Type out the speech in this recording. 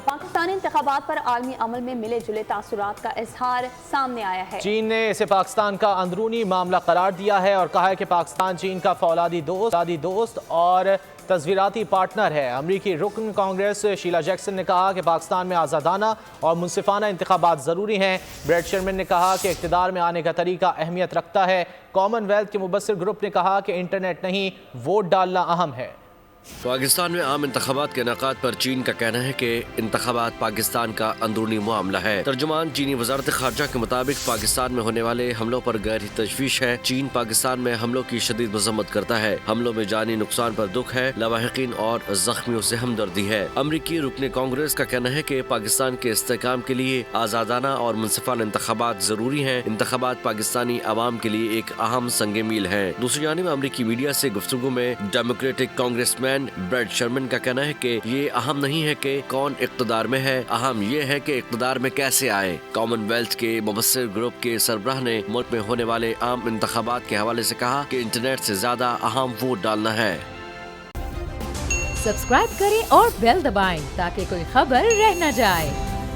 پاکستانی انتخابات پر عالمی عمل میں ملے جلے تاثرات کا اظہار سامنے آیا ہے۔ چین نے اسے پاکستان کا اندرونی معاملہ قرار دیا ہے اور کہا ہے کہ پاکستان چین کا فولادی دوست اور تصویراتی پارٹنر ہے۔ امریکی رکن کانگریس شیلا جیکسن نے کہا کہ پاکستان میں آزادانہ اور منصفانہ انتخابات ضروری ہیں۔ بریٹ شرمن نے کہا کہ اقتدار میں آنے کا طریقہ اہمیت رکھتا ہے۔ کامن ویلتھ کے مبصر گروپ نے کہا کہ انٹرنیٹ نہیں، ووٹ ڈالنا اہم ہے۔ پاکستان میں عام انتخابات کے انعقاد پر چین کا کہنا ہے کہ انتخابات پاکستان کا اندرونی معاملہ ہے۔ ترجمان چینی وزارت خارجہ کے مطابق پاکستان میں ہونے والے حملوں پر گہری تشویش ہے۔ چین پاکستان میں حملوں کی شدید مذمت کرتا ہے۔ حملوں میں جانی نقصان پر دکھ ہے، لاواحقین اور زخمیوں سے ہمدردی ہے۔ امریکی رکن کانگریس کا کہنا ہے کہ پاکستان کے استحکام کے لیے آزادانہ اور منصفانہ انتخابات ضروری ہیں۔ انتخابات پاکستانی عوام کے لیے ایک اہم سنگ میل ہیں۔ دوسری جانب امریکی میڈیا سے گفتگو میں ڈیموکریٹک کانگریس مین بریٹ شرمن کا کہنا ہے کہ یہ اہم نہیں ہے کہ کون اقتدار میں ہے، اہم یہ ہے کہ اقتدار میں کیسے آئے۔ کامن ویلتھ کے مبصر گروپ کے سربراہ نے ملک میں ہونے والے عام انتخابات کے حوالے سے کہا کہ انٹرنیٹ سے زیادہ اہم ووٹ ڈالنا ہے۔ سبسکرائب کریں اور بیل دبائیں تاکہ کوئی خبر رہ نہ جائے۔